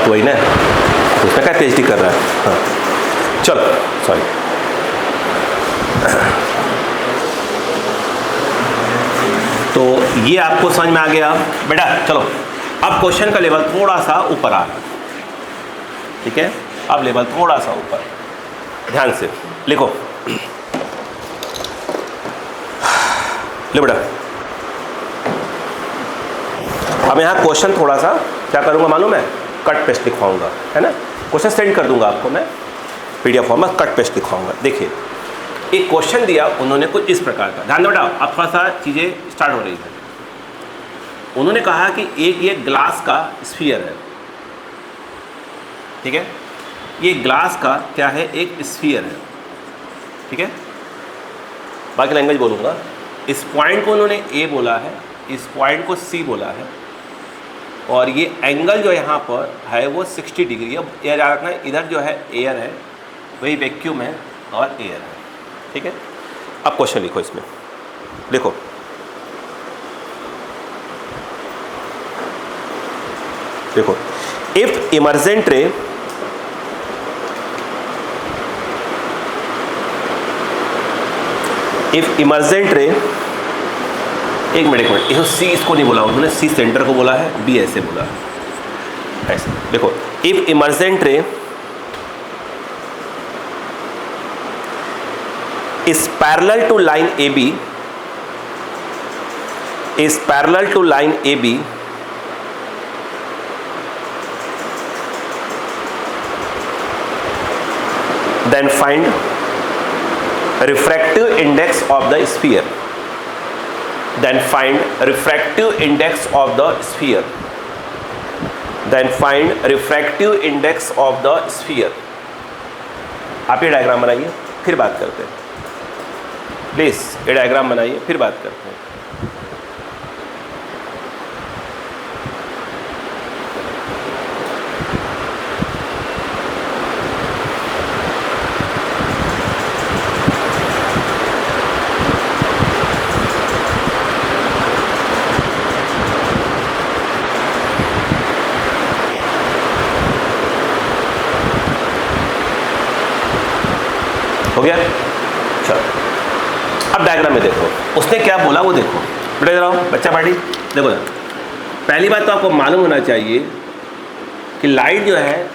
वही ना, उसमें क्या पीएचडी कर रहा है। हाँ चलो सॉरी। तो ये आपको समझ में आ गया बेटा। चलो अब क्वेश्चन का लेवल थोड़ा सा ऊपर आ रहा है, ठीक है। अब लेवल थोड़ा सा ऊपर, ध्यान से लिखो। ले बेटा, अब यहाँ क्वेश्चन थोड़ा सा क्या करूँगा मालूम है, कट पेस्ट लिखवाऊंगा, है ना। क्वेश्चन सेंड कर दूंगा आपको मैं पीडीएफ फॉर्म में, कट पेस्ट लिखवाऊंगा। देखिए एक क्वेश्चन दिया उन्होंने कुछ इस प्रकार का, ध्यान दो बेटा, अब थोड़ा सा चीज़ें स्टार्ट हो रही है। उन्होंने कहा कि एक ये ग्लास का स्फीयर है, ठीक है। ये ग्लास का क्या है, एक स्फीयर है, ठीक है। बाकी लैंग्वेज बोलूँगा। इस पॉइंट को उन्होंने ए बोला है, इस पॉइंट को सी बोला है, और ये एंगल जो यहाँ पर है वो 60 डिग्री। अब एयर याद रखना है, इधर जो है एयर है, वही वैक्यूम है और एयर है, ठीक है। अब क्वेश्चन लिखो, इसमें लिखो देखो, इफ इमर्जेंट रे एक मिनट इसको सी इसको नहीं बोला उन्होंने, सी सेंटर को बोला है, बी ऐसे बोला है, ऐसे देखो। इफ इमर्जेंट रे is parallel to line AB, then find refractive index of the sphere. Then find refractive index of the sphere. आप ये डायग्राम बनाइए, फिर बात करते हैं। प्लीज़ ये डायग्राम बनाइए, फिर बात करते हैं। हो गया, चलो अब डायग्राम में देखो उसने क्या बोला वो देखो बेटा। जरा बच्चा पार्टी देखो ना, पहली बात तो आपको मालूम होना चाहिए कि लाइट जो है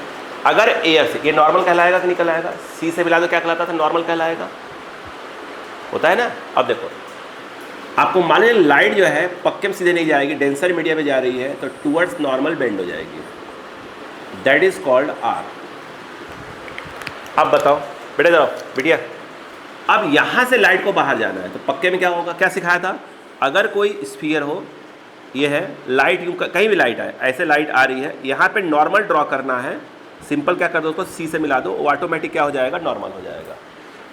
अगर एयर से, ये नॉर्मल कहलाएगा कि नहीं कहलाएगा, सी से मिला दो क्या कहलाता था, नॉर्मल कहलाएगा, होता है ना। अब देखो आपको मालूम है लाइट जो है पक्के में सीधे नहीं जाएगी, डेंसर मीडिया में जा रही है तो टूवर्ड्स नॉर्मल बेंड हो जाएगी, दैट इज कॉल्ड आर। अब बताओ बेटा, जरा बिटिया, अब यहाँ से लाइट को बाहर जाना है तो पक्के में क्या होगा, क्या सिखाया था, अगर कोई स्फीयर हो, ये है लाइट, यूँ कहीं भी लाइट आए, ऐसे लाइट आ रही है, यहाँ पे नॉर्मल ड्रॉ करना है, सिंपल क्या कर दो उसको सी से मिला दो, वो ऑटोमेटिक क्या हो जाएगा, नॉर्मल हो जाएगा।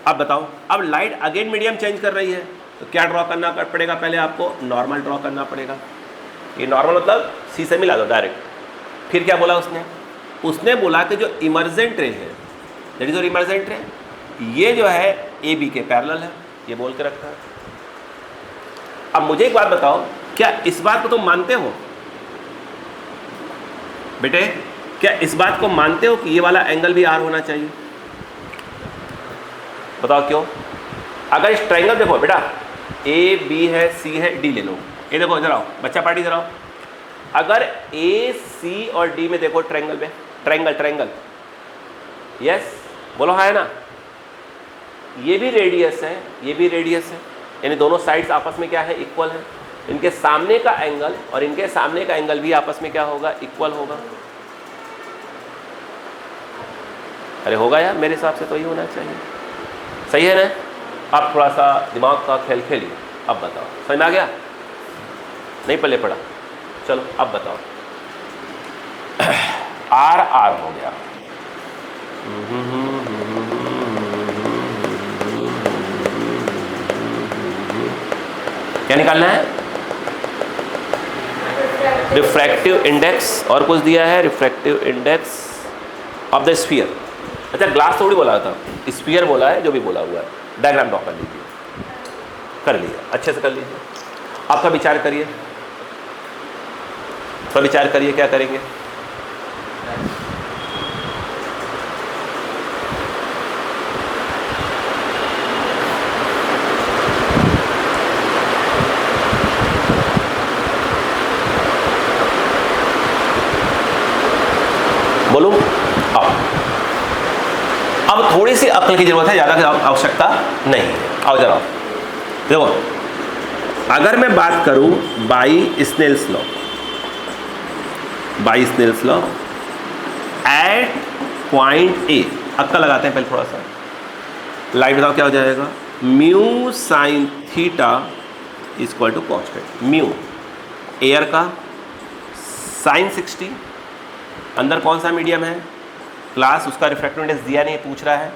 अब बताओ, अब लाइट अगेन मीडियम चेंज कर रही है तो क्या ड्रॉ करना पड़ेगा, पहले आपको नॉर्मल ड्रॉ करना पड़ेगा। ये नॉर्मल मतलब सी से मिला दो डायरेक्ट। फिर क्या बोला उसने बोला कि जो इमर्जेंट रे है, दैट इज और इमर्जेंट रे, ये जो है ए बी के पैरेलल है, ये बोल के रखा है। अब मुझे एक बात बताओ, क्या इस बात को तुम मानते हो बेटे, क्या इस बात को मानते हो कि ये वाला एंगल भी आर होना चाहिए? बताओ क्यों? अगर इस ट्रायंगल देखो बेटा, ए बी है, सी है, डी ले लो, ये देखो जरा बच्चा पार्टी जरा, अगर ए सी और डी में देखो ट्रायंगल में, ट्रायंगल यस बोलो, हाँ है ना, ये भी रेडियस है, ये भी रेडियस है, यानी दोनों साइड्स आपस में क्या है, इक्वल है। इनके सामने का एंगल और इनके सामने का एंगल भी आपस में क्या होगा, इक्वल होगा। अरे होगा यार, मेरे हिसाब से तो ये होना चाहिए, सही है ना। आप थोड़ा सा दिमाग का खेल खेलिए। अब बताओ समझ में आ गया, नहीं पल्ले पड़ा, चलो अब बताओ। आर आर हो गया, क्या निकालना है, रिफ्रैक्टिव इंडेक्स, और कुछ दिया है refractive index of the sphere. अच्छा ग्लास थोड़ी बोला था, स्फीयर बोला है, जो भी बोला हुआ है। डायग्राम ड्रॉ कर लीजिए, कर लिया, अच्छे से कर लीजिए। आपका विचार करिए, थोड़ा विचार करिए क्या करेंगे। बोलूं? अब थोड़ी सी अक्ल की जरूरत है, ज़्यादा की आवश्यकता नहीं है। आओ जरा देखो, अगर मैं बात करूं by Snell's law, by Snell's law at point A, अक्ल लगाते हैं पहले थोड़ा सा। लाइट बताओ क्या हो जाएगा? Mu sine theta equal to constant. Mu air का साइन 60, अंदर कौन सा मीडियम है? ग्लास, उसका रिफ्रैक्टिव इंडेक्स दिया नहीं, पूछ रहा है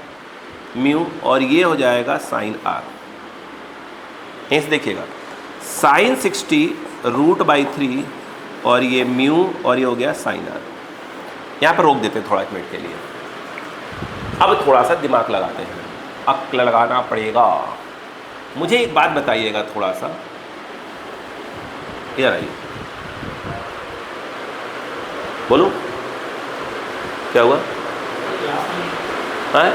म्यू, और ये हो जाएगा साइन आर। यहीं से देखिएगा, साइन 60 रूट बाई 3 और ये म्यू और ये हो गया साइन आर। यहाँ पर रोक देते हैं थोड़ा 1 मिनट के लिए। अब थोड़ा सा दिमाग लगाते हैं, अक्ल लगाना पड़ेगा। मुझे एक बात बताइएगा थोड़ा सा, इधर आइए, बोलो क्या हुआ? हाँ?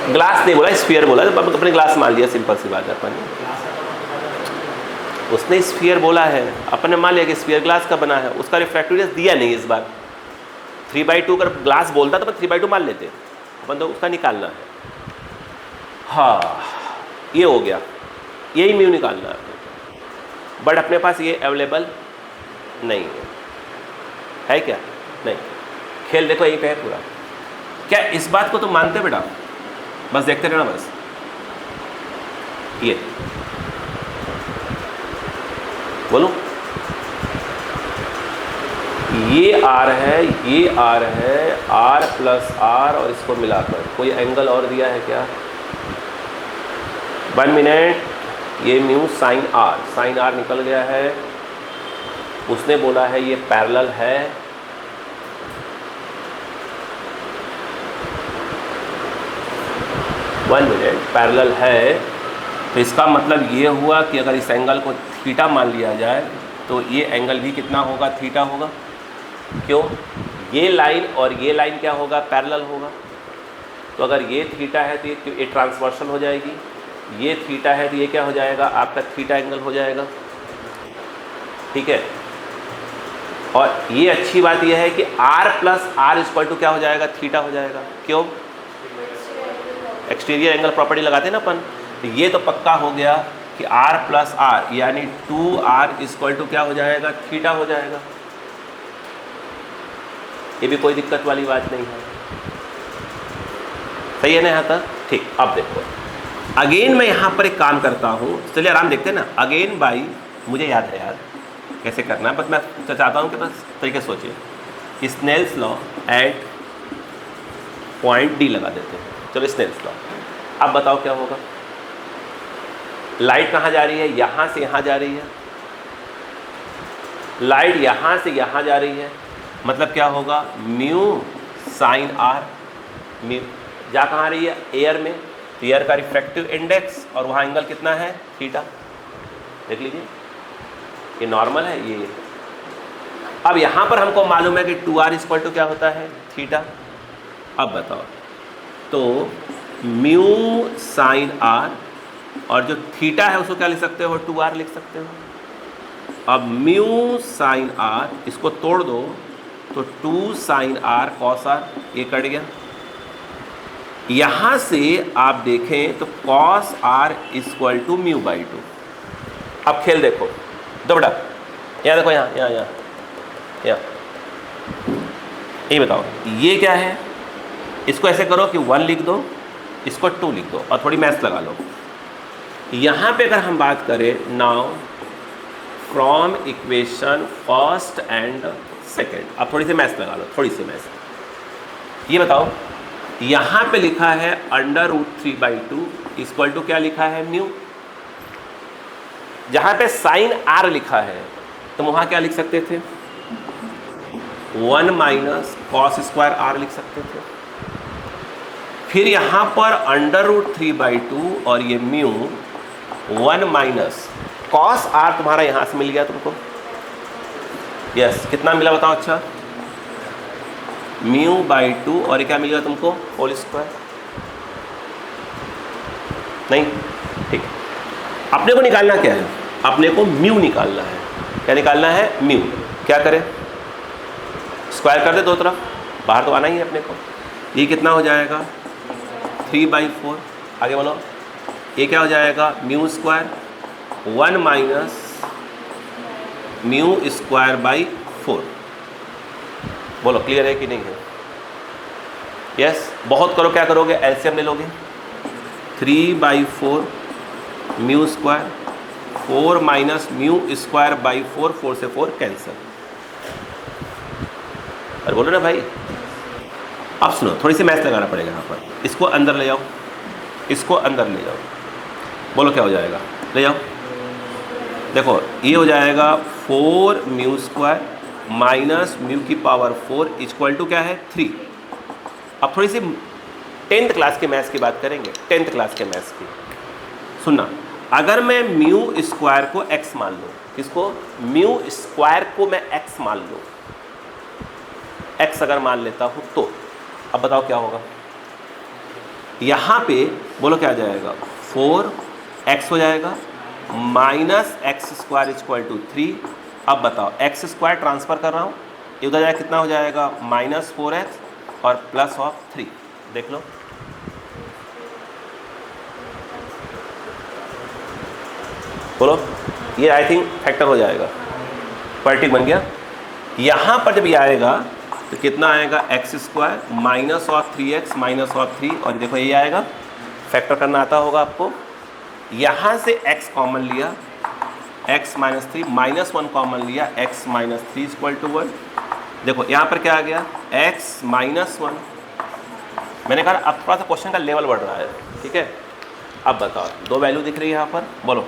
ग्लास नहीं बोला, स्फीयर बोला। अपने ग्लास मान लिया, सिंपल सी बात है। अपन उसने स्फीयर बोला है, अपने मान लिया कि स्फीयर ग्लास का बना है, उसका रिफ्रैक्टिव इंडेक्स दिया नहीं इस बार। 3/2 अगर ग्लास बोलता तो अपन 3/2 मान लेते, अपन तो उसका निकालना है। हाँ, ये हो गया, यही म्यू निकालना है, बट अपने पास ये अवेलेबल नहीं है क्या? नहीं। खेल देखो यही पे है पूरा। क्या इस बात को तुम मानते बेटा? बस देखते रहना बस। ये बोलो, ये आर है, ये आर है, आर प्लस आर और इसको मिलाकर कोई एंगल और दिया है क्या? 1 मिनट। ये म्यू साइन आर निकल गया है। उसने बोला है ये पैरेलल है, वन मिनट, पैरेलल है। तो इसका मतलब ये हुआ कि अगर इस एंगल को थीटा मान लिया जाए तो ये एंगल भी कितना होगा? थीटा होगा। क्यों? ये लाइन और ये लाइन क्या होगा? पैरेलल होगा। तो अगर ये थीटा है तो ये ट्रांसवर्सल हो जाएगी, ये थीटा है तो ये क्या हो जाएगा? आपका थीटा एंगल हो जाएगा। ठीक है। और ये अच्छी बात यह है कि r plus R equal to क्या हो जाएगा? थीटा हो जाएगा। क्यों? एक्सटीरियर एंगल प्रॉपर्टी लगाते हैं ना अपन। तो ये तो पक्का हो गया कि r प्लस आर यानी 2r इक्वल टू क्या हो जाएगा? थीटा हो जाएगा। ये भी कोई दिक्कत वाली बात नहीं है, सही है ना यहाँ तक? ठीक। अब देखो, अगेन मैं यहाँ पर एक काम करता हूँ, चलिए आराम देखते हैं ना। अगेन बाई, मुझे याद है यार कैसे करना है, बस मैं चाहता हूँ कि बस तरीके सोचिए। Snell's law at point D लगा देते हैं। चलो स्नेल्स लॉ। अब बताओ क्या होगा? लाइट कहाँ जा रही है? यहाँ से यहाँ जा रही है। लाइट यहाँ से यहाँ जा रही है, मतलब क्या होगा? Mu sign are. म्यू जा कहाँ रही है? एयर में। तो एयर का रिफ्रैक्टिव इंडेक्स और वहाँ एंगल कितना है? थीटा। देख लीजिए, ये नॉर्मल है ये। अब यहाँ पर हमको मालूम है कि 2r इक्वल टू क्या होता है? थीटा। अब बताओ, तो म्यू साइन आर और जो थीटा है उसको क्या लिख सकते हो? 2r लिख सकते हो। अब म्यू साइन आर इसको तोड़ दो तो 2 साइन आर कॉस आर, ये कट गया। यहाँ से आप देखें तो cos R equal to mu by 2। अब खेल देखो, दो बेटा, यहाँ देखो, यहाँ ये बताओ ये क्या है? इसको ऐसे करो कि 1 लिख दो, इसको 2 लिख दो और थोड़ी मैथ्स लगा लो। यहाँ पे अगर हम बात करें, now from equation first and second, अब थोड़ी सी मैथ्स लगा लो, थोड़ी सी मैथ्स। ये बताओ, यहाँ पे लिखा है √3/2 इक्वल टू क्या लिखा है? म्यू। जहाँ पे साइन आर लिखा है तो वहाँ क्या लिख सकते थे? 1 माइनस कॉस स्क्वायर आर लिख सकते थे। फिर यहाँ पर √3/2 और ये म्यू 1 माइनस कॉस आर तुम्हारा यहाँ से मिल गया तुमको। यस, कितना मिला बताओ? अच्छा, म्यू बाई 2 और ये क्या मिल गया तुमको? Whole square. नहीं, ठीक है। अपने को निकालना क्या है? अपने को म्यू निकालना है। क्या निकालना है? म्यू। क्या करें? स्क्वायर कर दे दो तरफ, बाहर तो आना ही है अपने को। ये कितना हो जाएगा 3/4। आगे बोलो, ये क्या हो जाएगा mu square 1 minus mu square by 4। बोलो क्लियर है कि नहीं है? यस बहुत करो, क्या करोगे एलसीएम ले लोगे 3/4 mu square 4 minus mu square by 4, 4 से 4 कैंसिल। अरे बोलो ना भाई। अब सुनो, थोड़ी सी मैथ लगाना पड़ेगा यहाँ पर। इसको अंदर ले जाओ, इसको अंदर ले जाओ, बोलो क्या हो जाएगा, ले जाओ। देखो ये हो जाएगा 4 म्यू स्क्वायर माइनस म्यू की पावर 4 इक्वल टू क्या है 3। अब थोड़ी सी 10th क्लास के मैथ्स की बात करेंगे, 10th क्लास के मैथ्स की। सुनना, अगर मैं म्यू स्क्वायर को x मान लूँ, किसको म्यू स्क्वायर को मैं x मान लूँ, x अगर मान लेता हूँ तो अब बताओ क्या होगा। यहाँ पे बोलो क्या आ जाएगा 4x हो जाएगा minus X square equal to 3। अब बताओ एक्स स्क्वायर ट्रांसफर कर रहा हूँ, ये उधर जाए कितना हो जाएगा -4x और प्लस ऑफ 3। देख लो बोलो, ये आई थिंक फैक्टर हो जाएगा, क्वाड्रेटिक बन गया। यहाँ पर जब ये आएगा तो कितना आएगा x square minus of 3x minus of 3, और देखो ये आएगा, फैक्टर करना आता होगा आपको। यहाँ से x कॉमन लिया, x माइनस 3 -1 कॉमन लिया, x माइनस 3 इक्वल टू 1। देखो यहाँ पर क्या आ गया x माइनस 1। मैंने कहा अब थोड़ा सा क्वेश्चन का लेवल बढ़ रहा है, ठीक है। अब बताओ दो वैल्यू दिख रही है यहाँ पर, बोलो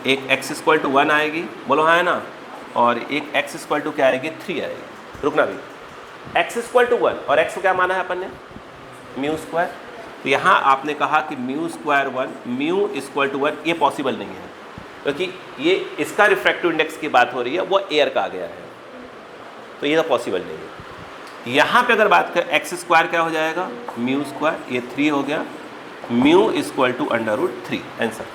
एक x इक्वल टू 1 आएगी, बोलो हाँ है ना, और एक x इक्वल टू क्या आएगी 3 आएगी। रुकना भी, x इक्वल टू 1 और x को क्या माना है अपन ने म्यू स्क्वायर। तो यहाँ आपने कहा कि mu square 1 mu equal to 1, ये पॉसिबल नहीं है क्योंकि ये इसका रिफ्रैक्टिव इंडेक्स की बात हो रही है, वो एयर का आ गया है, तो ये तो पॉसिबल नहीं है। यहाँ पे अगर बात करें एक्स स्क्वायर क्या हो जाएगा म्यू स्क्वायर, ये 3 हो गया, म्यू इक्वल टू √3 आंसर।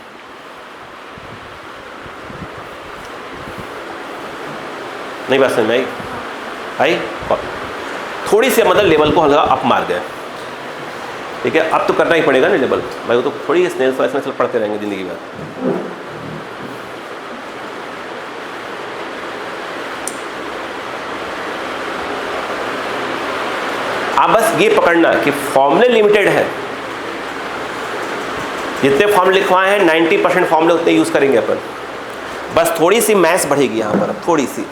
नहीं बात समझ में आई? थोड़ी सी मतलब लेवल को हल्का अप मार गए, ठीक है। अब तो करना ही पड़ेगा ना लेवल भाई, वो तो थोड़ी स्नेल स्नेल पढ़ते रहेंगे ज़िंदगी में। आप बस ये पकड़ना कि फॉर्मूले लिमिटेड है, जितने फॉर्मूले लिखवाए हैं 90% फॉर्मूले उतने यूज़ करेंगे अपन, बस थोड़ी सी मैथ्स बढ़ेगी यहाँ पर, अब थोड़ी सी।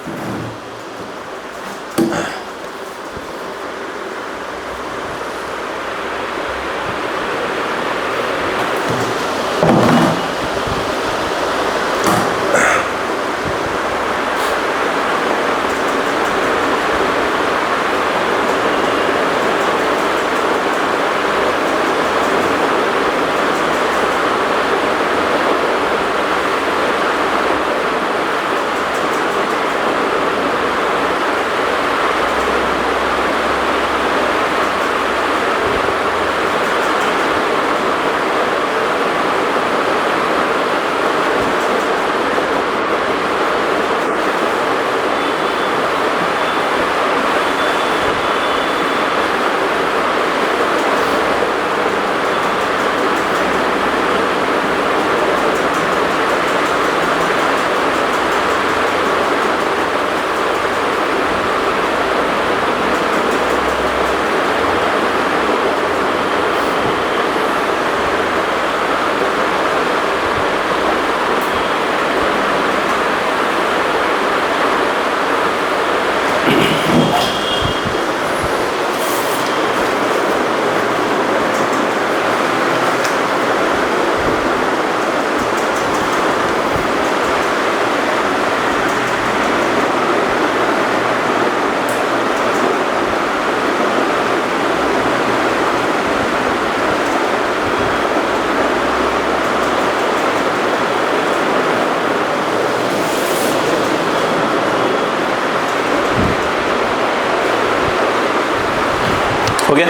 हो गया?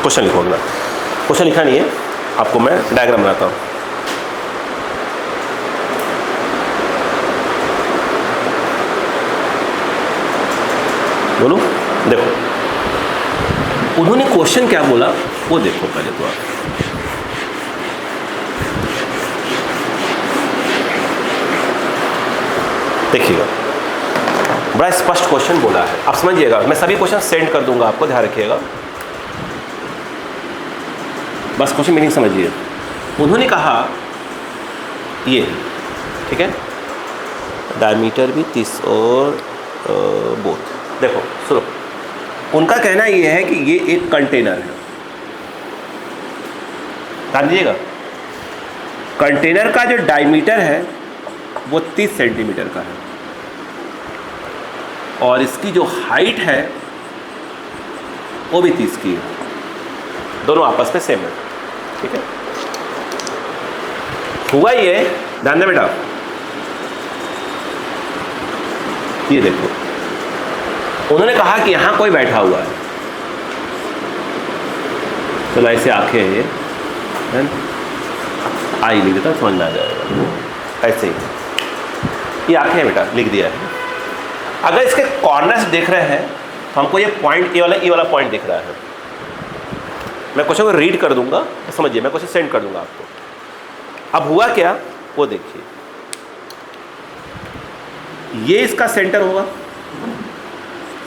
क्वेश्चन लिखो अपना। क्वेश्चन लिखा नहीं है, आपको मैं डायग्राम बनाता हूँ। बोलो, देखो उन्होंने क्वेश्चन क्या बोला वो देखो पहले तो आप। देखिएगा, बड़ा स्पष्ट क्वेश्चन बोला है, आप समझिएगा। मैं सभी क्वेश्चन सेंड कर दूंगा आपको, ध्यान रखिएगा, बस क्वेश्चन मीनिंग समझिए। उन्होंने कहा ये, ठीक है, डायमीटर भी 30 और बोथ। देखो सुनो, उनका कहना ये है कि ये एक कंटेनर है, ध्यान दीजिएगा। कंटेनर का जो डायमीटर है वो 30 सेंटीमीटर का है और इसकी जो हाइट है वो भी 30 की है, दोनों आपस में सेम है, ठीक है। हुआ ये, ध्यान दे बेटा, ये देखो, उन्होंने कहा कि यहां कोई बैठा हुआ है, चलो ऐसे आंखें हैं ये, आई लिख देता, समझ में आ जाएगा। ऐसे ही ये आंखें हैं बेटा, लिख दिया है। अगर इसके कॉर्नर्स देख रहे हैं तो हमको ये पॉइंट, ये वाला पॉइंट दिख रहा है। मैं क्वेश्चन को रीड कर दूंगा, समझिए, मैं क्वेश्चन सेंड कर दूंगा आपको। अब हुआ क्या वो देखिए, ये इसका सेंटर होगा,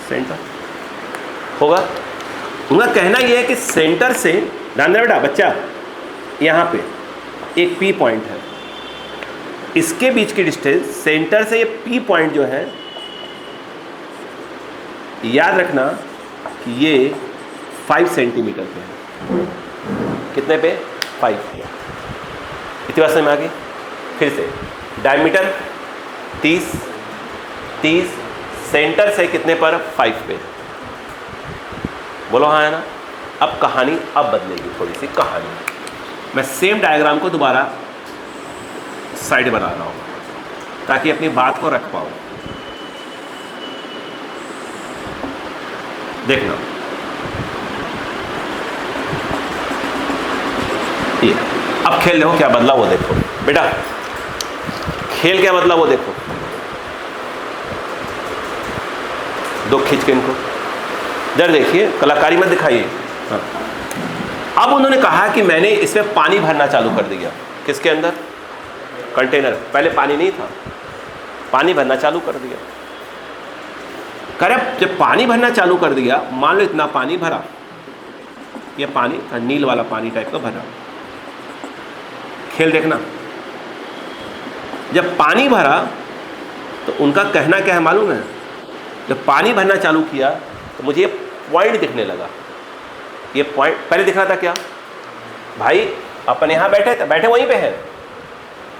सेंटर होगा। उनका कहना यह है कि सेंटर से, ध्यान देना बेटा बच्चा, यहाँ पे एक पी पॉइंट है, इसके बीच की डिस्टेंस सेंटर से ये पी पॉइंट जो है, याद रखना कि ये 5 सेंटीमीटर पे है। कितने पे? 5। इतनी बात समझ में आ गई? फिर से, डायमीटर 30, सेंटर से कितने पर? 5 पे। बोलो हाँ है ना। अब कहानी अब बदलेगी, थोड़ी सी कहानी। मैं सेम डायग्राम को दोबारा साइड बना रहा हूँ ताकि अपनी बात को रख पाऊँ। देखना, ये अब खेल देखो क्या बदला वो देखो बेटा, खेल क्या बदला वो देखो। दो खींच के इनको जरा देखिए, कलाकारी मत दिखाइए। हाँ। अब उन्होंने कहा कि मैंने इसमें पानी भरना चालू कर दिया। किसके अंदर? कंटेनर। पहले पानी नहीं था, पानी भरना चालू कर दिया। करें, जब पानी भरना चालू कर दिया, मान लो इतना पानी भरा, ये पानी नील वाला पानी टाइप का भरा। खेल देखना, जब पानी भरा तो उनका कहना क्या है मालूम है? जब पानी भरना चालू किया तो मुझे ये पॉइंट दिखने लगा। ये पॉइंट पहले दिख रहा था क्या भाई? अपन यहाँ बैठे थे, बैठे वहीं पे है,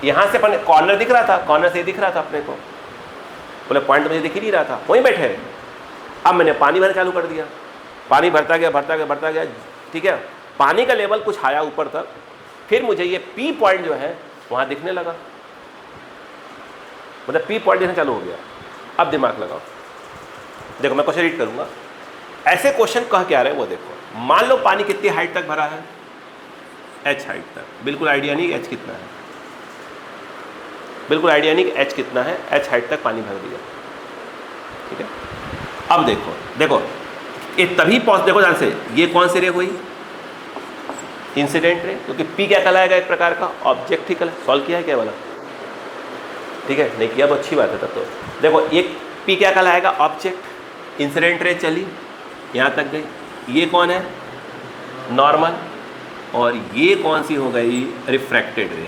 यहाँ से अपन कॉर्नर दिख रहा था, कॉर्नर से दिख रहा था अपने को। बोले पॉइंट तो मुझे दिख ही नहीं रहा था, वहीं बैठे हैं। अब मैंने पानी भरना चालू कर दिया, पानी भरता गया, ठीक है। पानी का लेवल कुछ आया ऊपर तक, फिर मुझे ये पी पॉइंट जो है वहाँ दिखने लगा, मतलब पी पॉइंट दिखना चालू हो गया। अब दिमाग लगाओ, देखो मैं क्वेश्चन रीड करूँगा। ऐसे क्वेश्चन कह क्या रहे हैं वो देखो। मान लो पानी कितनी हाइट तक भरा है? h हाइट तक। बिल्कुल आइडिया नहीं h कितना है, बिल्कुल आइडिया नहीं कि h कितना है। h हाइट तक पानी भर दिया, ठीक है। अब देखो ये तभी देखो ध्यान से, ये कौन सी रे हुई? इंसिडेंट रे, क्योंकि P क्या कहलाएगा? एक प्रकार का ऑब्जेक्ट ही सॉल्व किया है क्या वाला? ठीक है, नहीं किया तो अच्छी बात है। तब तो देखो एक P क्या कहलाएगा? ऑब्जेक्ट। इंसिडेंट रे चली यहाँ तक गई, ये कौन है? नॉर्मल। और ये कौन सी हो गई? रिफ्रैक्टेड रे।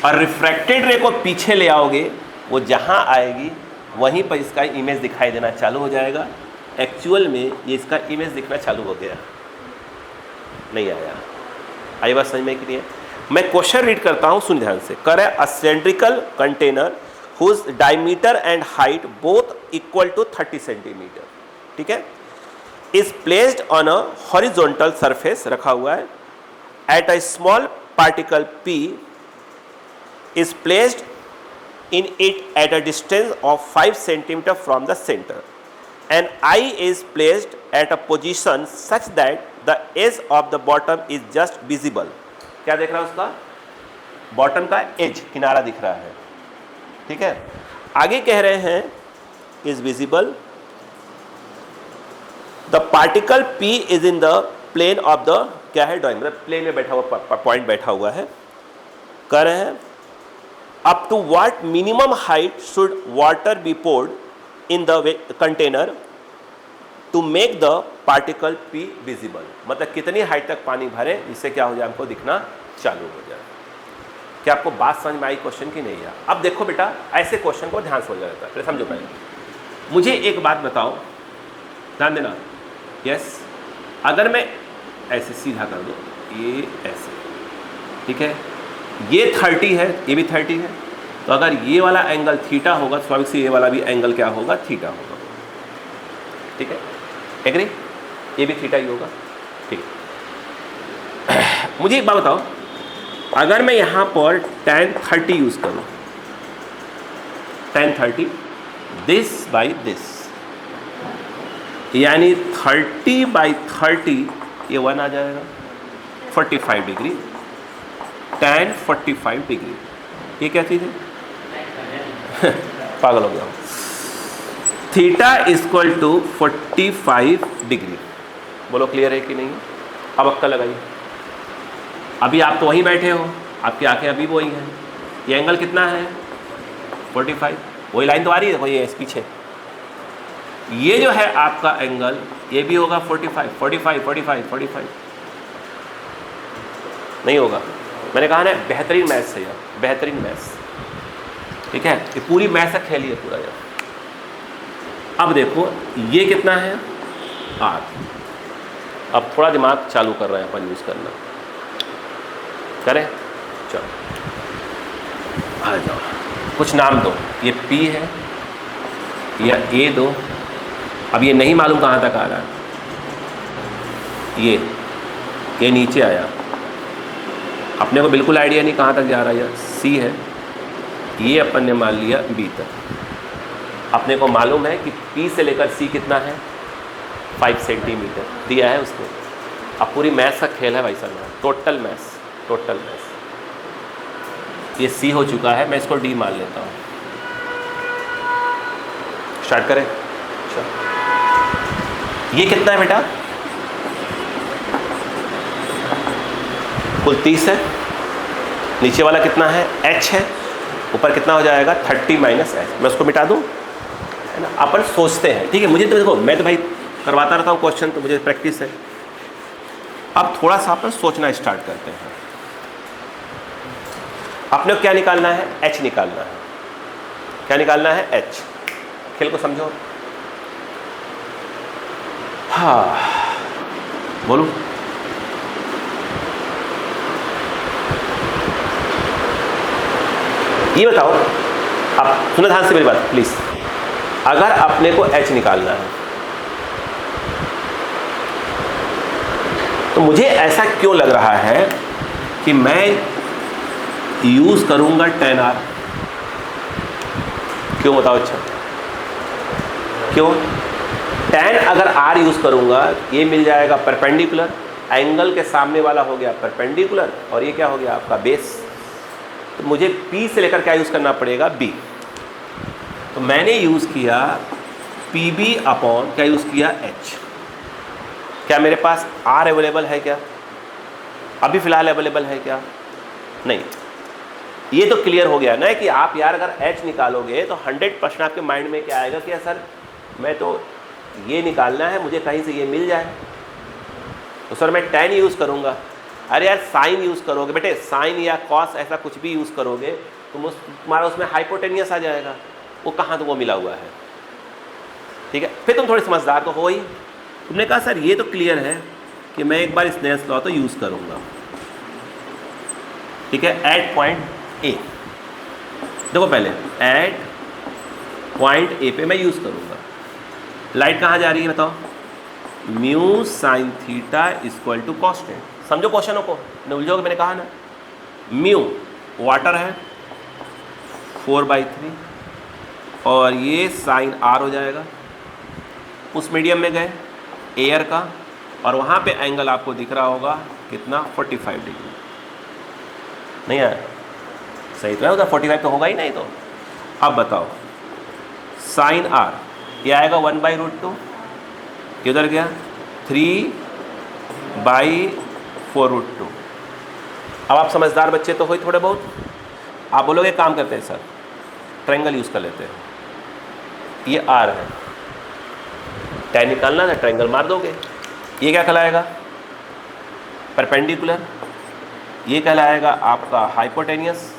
और रिफ्रैक्टेड रे को पीछे ले आओगे, वो जहाँ आएगी वहीं पर इसका इमेज दिखाई देना चालू हो जाएगा। एक्चुअल में ये इसका इमेज दिखना चालू हो गया, नहीं आया। आई बात समझ में कि नहीं है? मैं क्वेश्चन रीड करता हूँ, सुन ध्यान से। करे a cylindrical container whose diameter and height both equal to 30 centimetre, ठीक है, is placed on a horizontal surface, रखा हुआ है, at a small particle P is placed in it at a distance of 5 centimeter from the center, and I is placed at a position such that the edge of the bottom is just visible. क्या देख रहा है उसका? Bottom का as, किनारा दिख रहा है, ठीक है। आगे कह रहे हैं is visible the particle P is in the plane of the, क्या है ड्राइंग, मतलब प्लेन में बैठा हुआ पॉइंट बैठा हुआ है, कह रहे हैं up to what minimum height should water be poured in the container to make the particle P visible, मतलब कितनी हाइट तक पानी भरे जिससे क्या हो जाए, हमको दिखना चालू हो जाए। क्या आपको बात समझ में आई क्वेश्चन की नहीं है? अब देखो बेटा, ऐसे क्वेश्चन को ध्यान से समझा जाता है, फिर समझो पहले। मुझे एक बात बताओ, ध्यान देना, यस, अगर मैं ऐसे सीधा कर दूँ, ये ऐसे, ठीक है, ये 30 है, ये भी 30 है, तो अगर ये वाला एंगल थीटा होगा तो स्वाभाविक से ये वाला भी एंगल क्या होगा, थीटा होगा, ठीक है, एग्री, ये भी थीटा ही होगा, ठीक। मुझे एक बात बताओ, अगर मैं यहाँ पर tan 30 यूज़ करूँ, tan 30 दिस बाई दिस, यानी 30 बाई 30, ये 1 आ जाएगा, 45 डिग्री, tan 45 डिग्री, ये क्या चीज़ है? पागल हो गया हूँ। थीटा इक्वल टू 45 डिग्री, बोलो क्लियर है कि नहीं? अब अक्का लगाइए। अभी आप तो वहीं बैठे हो, आपकी आंखें अभी वही हैं, ये एंगल कितना है, 45, वही लाइन तो आ रही है, देखो ये इस पीछे, ये जो है आपका एंगल, ये भी होगा 45, 45, 45, 45, नहीं होगा। मैंने कहा ना, बेहतरीन मैथ्स है यार, बेहतरीन मैथ्स, ठीक है, ये पूरी मैथ्स का खेल ही है पूरा यार। अब देखो ये कितना है, 8, अब थोड़ा दिमाग चालू कर रहे हैं अपन, यूज़ करना करें, चलो आ जाओ, कुछ नाम दो, ये P है या A दो, अब ये नहीं मालूम कहाँ तक आ रहा है, ये नीचे आया, अपने को बिल्कुल आइडिया नहीं कहाँ तक जा रहा है, यार C है, ये अपन ने मान लिया B तक, अपने को मालूम है कि P से लेकर C कितना है, 5 सेंटीमीटर दिया है उसने। अब पूरी मैथ्स का खेल है भाई साहब, टोटल मैथ्स, टोटल मैथ्स। ये C हो चुका है, मैं इसको D मान लेता हूँ, स्टार्ट करें, चलो। ये कितना है बेटा, कुल 30 है, नीचे वाला कितना है, H है, ऊपर कितना हो जाएगा, 30 माइनस H, मैं उसको मिटा दूँ, है ना। अपन सोचते हैं, ठीक है, मुझे तो देखो, मैं तो भाई करवाता रहता हूँ क्वेश्चन, तो मुझे प्रैक्टिस है। अब थोड़ा सा अपन सोचना स्टार्ट करते हैं। अपने को क्या निकालना है, H निकालना है, क्या निकालना है, H। खेल को समझो, हाँ बोलो, ये बताओ, अब सुनो ध्यान से मेरी बात प्लीज, अगर अपने को H निकालना है तो मुझे ऐसा क्यों लग रहा है कि मैं यूज करूंगा tan r, क्यों बताओ, अच्छा क्यों? tan अगर r यूज करूंगा, ये मिल जाएगा परपेंडिकुलर, एंगल के सामने वाला हो गया परपेंडिकुलर, और ये क्या हो गया आपका बेस, तो मुझे P से लेकर क्या यूज करना पड़ेगा, B। तो मैंने यूज किया PB अपॉन क्या यूज किया, H। क्या मेरे पास R अवेलेबल है क्या, अभी फिलहाल अवेलेबल है क्या, नहीं। ये तो क्लियर हो गया ना कि आप यार अगर H निकालोगे तो 100% आपके माइंड में क्या आएगा कि यार सर मैं तो ये निकालना है, मुझे कहीं से ये मिल जाए, तो सर मैं tan यूज़ करूँगा। अरे यार साइन यूज़ करोगे बेटे, साइन या कॉस ऐसा कुछ भी यूज़ करोगे तो तुम्हारा उसमें हाइपोटेनियस आ जाएगा, वो कहाँ तो वो मिला हुआ है, ठीक है। फिर तुम थोड़े समझदार तो हो ही, तुमने कहा सर ये तो क्लियर है कि मैं एक बार स्नेल्स लॉ तो यूज़ करूँगा, ठीक है। एट पॉइंट ए, देखो पहले एट पॉइंट ए पे मैं यूज़ करूँगा, लाइट कहाँ जा रही है बताओ, mu sine theta equal to constant. समझो क्वेश्चनों को, न उलझोगे, मैंने कहा ना। म्यू वाटर है 4/3 और ये साइन आर हो जाएगा, उस मीडियम में गए एयर का, और वहाँ पे एंगल आपको दिख रहा होगा कितना, 45 डिग्री। नहीं आया सही तो है, उधर 45 तो होगा ही नहीं। तो अब बताओ साइन आर ये आएगा 1/√2, ये उधर गया 3/4√2। अब आप समझदार बच्चे तो हो ही थोड़े बहुत, आप बोलोगे काम करते हैं सर, ट्रायंगल यूज़ कर लेते हैं। ये R है, tan निकालना है, ट्रायंगल मार दोगे। ये क्या कहलाएगा? परपेंडिकुलर। ये कहलाएगा आपका हाइपोटेनियस।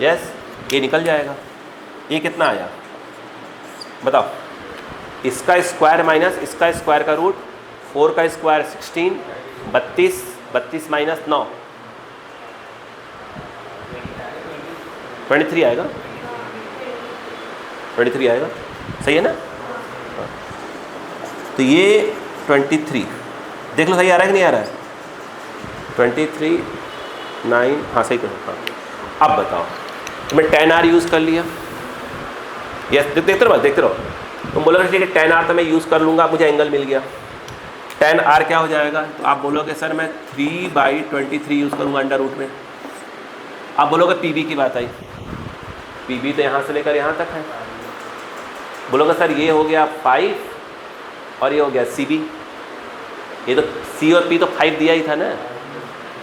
यस, ये निकल जाएगा। ये कितना आया बताओ? इसका स्क्वायर माइनस इसका स्क्वायर का रूट, 4 का स्क्वायर 16, 32, 32 माइनस 9 23 आएगा। 23 आएगा, सही है ना? तो ये 23 देख लो, सही आ रहा है कि नहीं आ रहा है? 23 9, हाँ सही करो। हाँ, अब बताओ, तो मैं tan r यूज़ कर लिया। यस, देखते रहो देखते रहो। तुम बोलोगे ठीक है tan r तो मैं यूज़ कर लूँगा, मुझे एंगल मिल गया। tan r क्या हो जाएगा? तो आप बोलोगे सर मैं 3/23 यूज़ करूँगा अंडर रूट में। आप बोलोगे PB की बात आई, PB तो यहाँ से लेकर यहाँ तक है। बोलोगे सर ये हो गया 5 और ये हो गया CB। ये तो C और P तो 5 दिया ही था ना।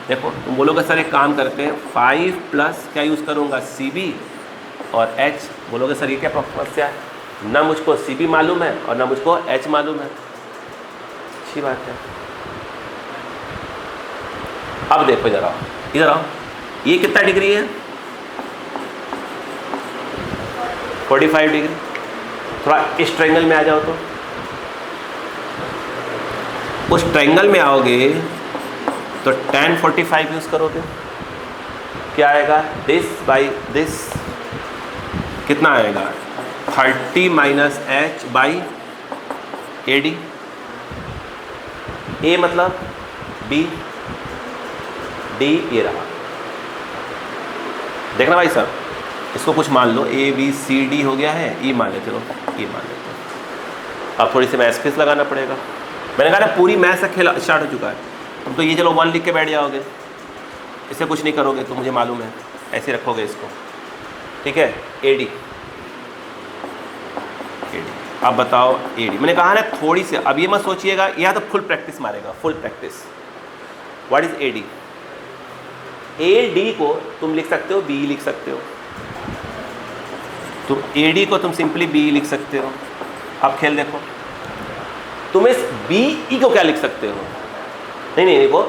देखो तुम बोलोगे सर एक काम करते हैं, 5 प्लस क्या यूज़ करूँगा? CB और H। बोलोगे सर ये क्या समस्या है? ना मुझको CB मालूम है और ना मुझको H मालूम है। अच्छी बात है। अब देखो इधर आओ, इधर आओ, ये कितना डिग्री है? 45 डिग्री। थोड़ा इस ट्रायंगल में आ जाओ तो उस ट्रायंगल में आओगे तो tan 45 यूज़ करोगे, क्या आएगा? दिस बाई दिस कितना आएगा? 30 minus H by AD। A मतलब B, D ये रहा। देखना भाई साहब, इसको कुछ मान लो, ABCD हो गया है, E मान लेते हो, E मान लेते हो। अब थोड़ी सी मैथ्स फीस लगाना पड़ेगा। मैंने कहा ना पूरी मैथ्स का खेल स्टार्ट हो चुका है। तुम तो ये चलो 1 लिख के बैठ जाओगे, इससे कुछ नहीं करोगे तो मुझे मालूम है, ऐसे रखोगे इसको, ठीक है? AD अब बताओ AD। मैंने कहा ना थोड़ी सी, अब ये मत सोचिएगा यह तो फुल प्रैक्टिस मारेगा, full practice. What is AD? AD को तुम लिख सकते हो B लिख सकते हो, तो AD को तुम सिंपली B लिख सकते हो। अब खेल देखो, तुम इस BE को क्या लिख सकते हो? नहीं देखो,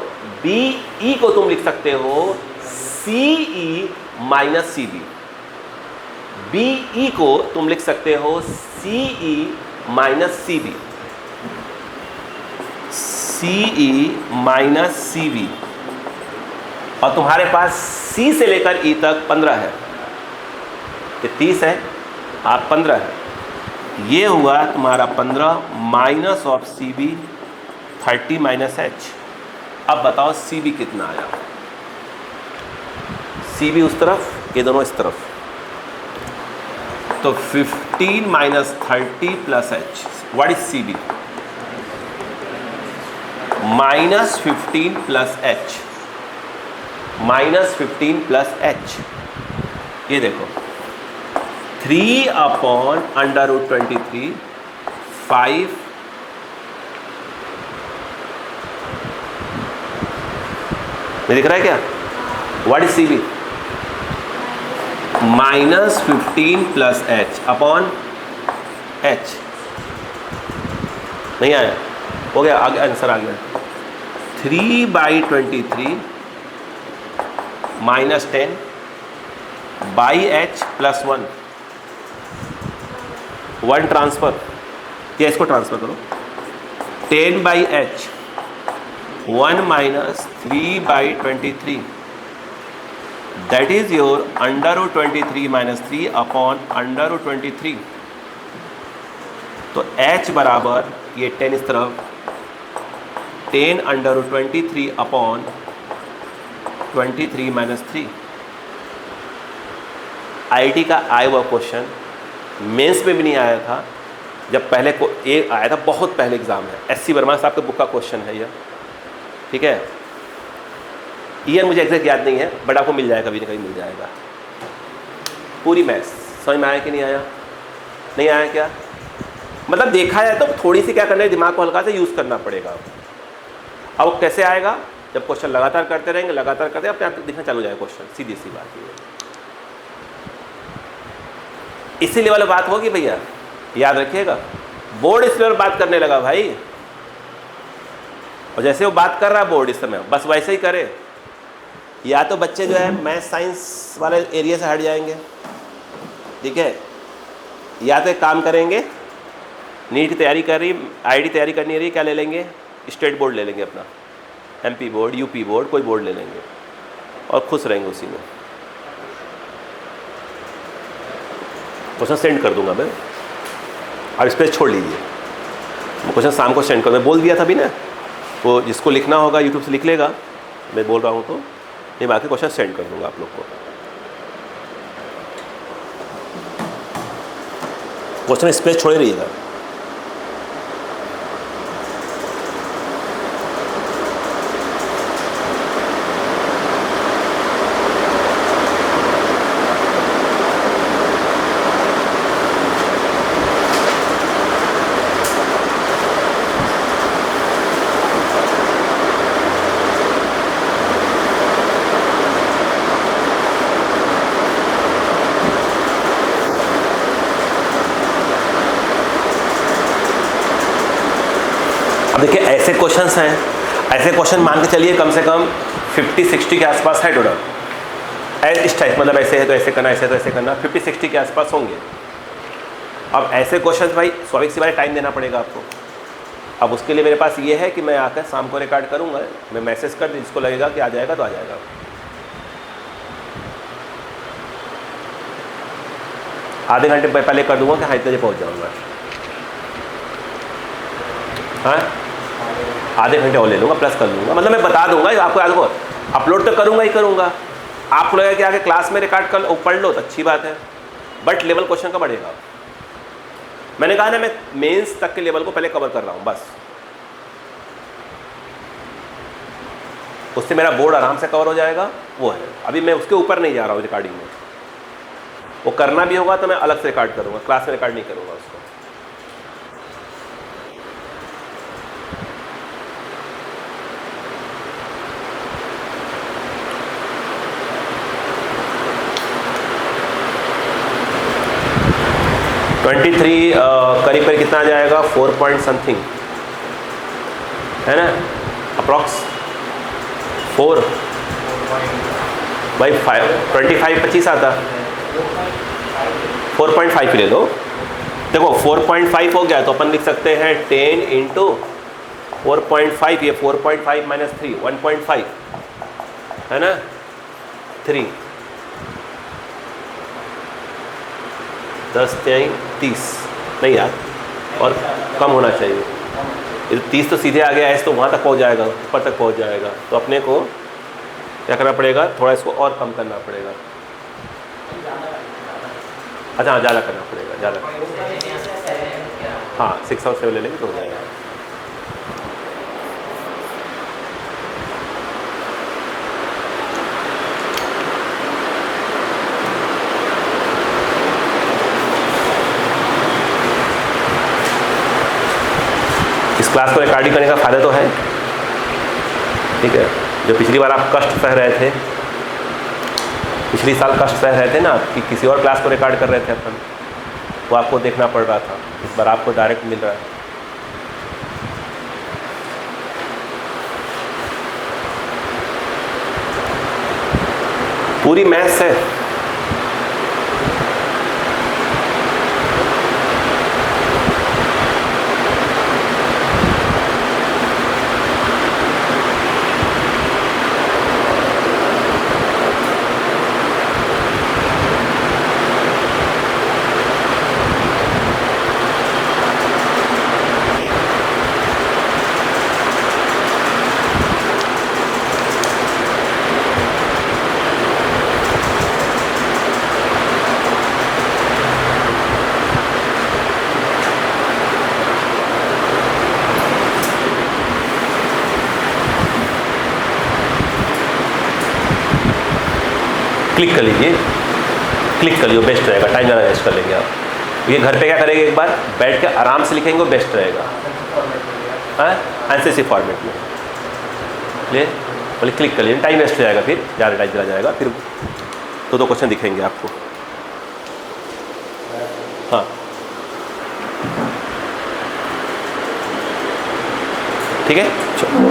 BE को तुम लिख सकते हो CE माइनस CB। BE को तुम लिख सकते हो CE minus CB, CE minus CB। और तुम्हारे पास C से लेकर E तक 15 है, ये 30 है, आप 15 है, ये हुआ तुम्हारा 15 minus of CB 30 minus H। अब बताओ CB कितना आया? CB उस तरफ, ये दोनों इस तरफ, तो 15 minus 30 plus H। What is CB? Minus 15 plus H, minus 15 plus H। ये देखो 3/√23 5 में दिख रहा है क्या? What is CB? Minus 15 plus H upon H। नहीं आया? हो गया, आगे आंसर आ गया। 3/23 minus 10 by H plus 1 transfer, या इसको ट्रांसफर करो, 10 by H 1 minus 3/23, that is your √23 minus 3 upon √23। तो H बराबर ये 10 इस तरफ, 10 √23 अपॉन 23 माइनस 3। IIT का आया हुआ क्वेश्चन, मेंस में भी नहीं आया था, जब पहले को ये आया था, बहुत पहले एग्जाम है, SC वर्मा साहब के बुक का क्वेश्चन है यह, ठीक है? ईयर मुझे एग्जैक्ट याद नहीं है, बट आपको मिल जाएगा, कभी ना कभी मिल जाएगा। पूरी मैथ्स समझ में आया कि नहीं आया? नहीं आया क्या? मतलब देखा जाए तो थोड़ी सी क्या करना है, दिमाग को हल्का से यूज़ करना पड़ेगा। अब वो कैसे आएगा, जब क्वेश्चन लगातार करते रहेंगे, लगातार करते अपने आप दिखना चालू हो जाएगा क्वेश्चन, सीधी सी बात है। इसी लेवल बात होगी भैया, याद रखिएगा। बोर्ड इस लेवल बात करने लगा भाई, और जैसे वो बात कर रहा है बोर्ड इस समय, बस वैसे ही करे। या तो बच्चे जो है मैथ साइंस वाले एरिया से हट जाएंगे, ठीक है, या तो एक काम करेंगे, नीट की तैयारी कर रही, आईडी तैयारी करनी रही, क्या ले लेंगे, स्टेट बोर्ड ले लेंगे अपना, एमपी बोर्ड, यूपी बोर्ड, कोई बोर्ड ले लेंगे और खुश रहेंगे उसी में। क्वेश्चन सेंड कर दूंगा मैं, अब इस पर छोड़ लीजिए, मैं क्वेश्चन शाम को सेंड कर, मैं बोल दिया था अभी ना, वो जिसको लिखना होगा यूट्यूब से लिख लेगा, मैं बोल रहा हूँ तो नहीं, बाकी क्वेश्चन सेंड कर दूंगा आप लोग को। क्वेश्चन स्पेस छोड़े रहिएगा। देखिए ऐसे क्वेश्चंस हैं, ऐसे क्वेश्चन मान के चलिए कम से कम 50-60 के आसपास है टोटल। इस टाइप, मतलब ऐसे है तो ऐसे करना, ऐसे तो ऐसे करना, 50-60 के आसपास होंगे। अब ऐसे क्वेश्चंस भाई स्वाभाविक सी बात, टाइम देना पड़ेगा आपको। अब उसके लिए मेरे पास ये है कि मैं आकर शाम को रिकॉर्ड करूँगा, मैं मैसेज कर दूँ, जिसको लगेगा कि आ जाएगा तो आ जाएगा। आधे घंटे पहले कर दूँगा कि हाँ इतने बजे पहुँच जाऊँगा। हाँ, आधे घंटे और ले लूँगा, प्लस कर लूँगा, मतलब मैं बता दूंगा आपको। आपको अपलोड तो करूँगा ही करूँगा, आपको लगेगा कि आगे क्लास में रिकॉर्ड कर पढ़ लो तो अच्छी बात है, बट लेवल क्वेश्चन का बढ़ेगा। मैंने कहा ना मैं मेंस तक के लेवल को पहले कवर कर रहा हूँ बस, उससे मेरा बोर्ड आराम से कवर हो जाएगा। वो है, अभी मैं उसके ऊपर नहीं जा रहा हूँ रिकॉर्डिंग में। वो करना भी होगा तो मैं अलग से रिकॉर्ड करूँगा, क्लास में रिकॉर्ड नहीं करूँगा उसको। करीब करीब कितना आ जाएगा, 4 पॉइंट समथिंग है ना, अप्रॉक्स 4 भाई 25 आता, 4.5 ले लो। देखो 4.5 हो गया तो अपन लिख सकते हैं 10 इंटू 4.5, ये 4.5 माइनस 3 1.5 है ना, 3 10 30 नहीं यार, और कम होना चाहिए। 30 तो सीधे आ गया, ऐसे तो वहाँ तक पहुँच जाएगा, ऊपर तक पहुँच जाएगा। तो अपने को क्या करना पड़ेगा, थोड़ा इसको और कम करना पड़ेगा। अच्छा हाँ, ज़्यादा करना पड़ेगा, ज़्यादा। हाँ 6 और 7 ले लेंगे तो हो जाएगा। इस क्लास को रिकॉर्डिंग करने का फ़ायदा तो है, ठीक है। जो पिछली बार आप कष्ट सह रहे थे, पिछली साल कष्ट सह रहे थे ना कि किसी और क्लास को रिकॉर्ड कर रहे थे अपन, वो आपको देखना पड़ रहा था, इस बार आपको डायरेक्ट मिल रहा है। पूरी मैथ्स है। क्लिक कर लीजिए, क्लिक कर लीजिए, बेस्ट रहेगा, टाइम ज़्यादा वेस्ट कर लेंगे आप। ये घर पे क्या करेंगे, एक बार बैठ के आराम से लिखेंगे, वो बेस्ट रहेगा। आंसर सी फॉर्मेट में क्लियर, बोले क्लिक कर लिए, टाइम वेस्ट हो जाएगा, फिर ज़्यादा टाइम चला जाएगा, फिर दो क्वेश्चन दिखेंगे आपको। हाँ ठीक है, चलो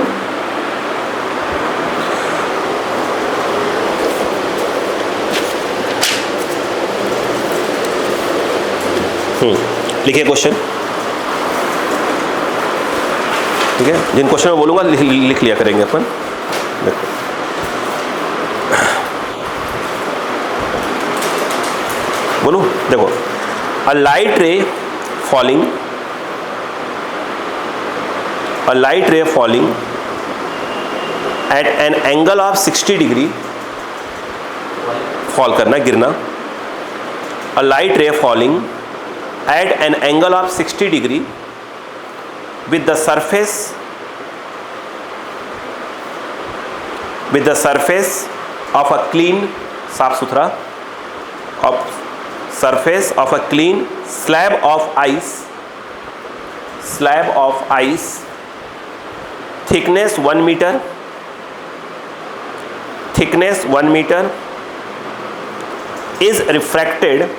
लिखिए क्वेश्चन। ठीक है, जिन क्वेश्चन में बोलूंगा लिख लिया करेंगे अपन। देखो बोलूं, देखो a light ray falling at an angle of 60 degree, fall करना, गिरना। a light ray falling at an angle of 60 degree with the surface of a clean, साफ सुथरा, surface of a clean slab of ice, thickness 1 meter, is refracted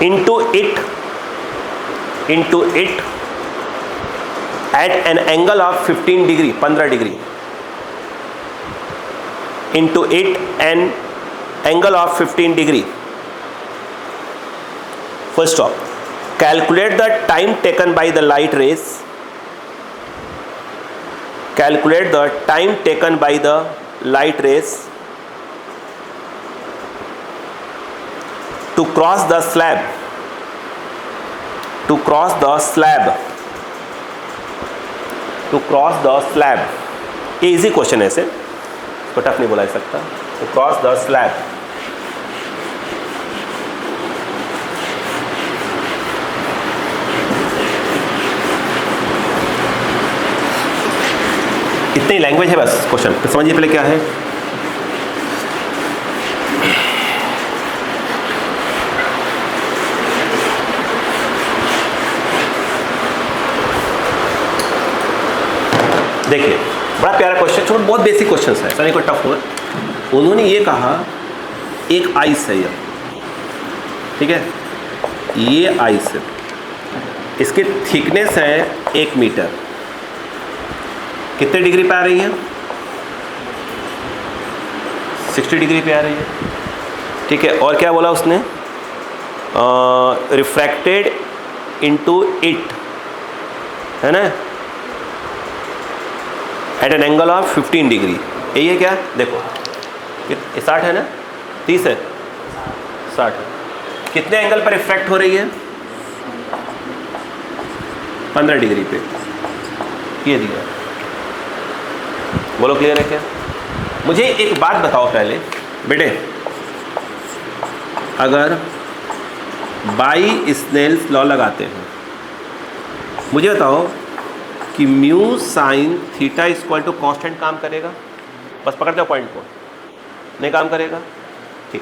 into it at an angle of 15 degree, 15 degree, into it an angle of 15 degree. Full stop. Calculate the time taken by the light rays. Calculate the time taken by the light rays to cross the slab. To cross the slab. ये easy question है, इसे तो tough नहीं बोला जा सकता। तो cross the slab, इतनी लैंग्वेज है बस क्वेश्चन, तो समझिए पहले क्या है। देखिए बड़ा प्यारा क्वेश्चन, छोटा बहुत बेसिक क्वेश्चन है, सर कोई टफ हो। उन्होंने ये कहा एक आइस है ये, ठीक है, ये आइस है, इसकी थिकनेस है 1 मीटर, कितने डिग्री पे आ रही है, 60 डिग्री पे आ रही है, ठीक है। और क्या बोला उसने, रिफ्रैक्टेड इनटू इट, है ना, at an angle of 15 degree. यही है क्या, देखो 60 है ना, 30 है, 60 कितने एंगल पर रिफ्रैक्ट हो रही है, 15 डिग्री पे, ये दिया। बोलो क्लियर है क्या। मुझे एक बात बताओ पहले बेटे, अगर बाई स्नेल्स लॉ लगाते हैं, मुझे बताओ कि mu sine theta equal to constant काम करेगा, बस पकड़ जाओ पॉइंट को, नहीं काम करेगा, ठीक।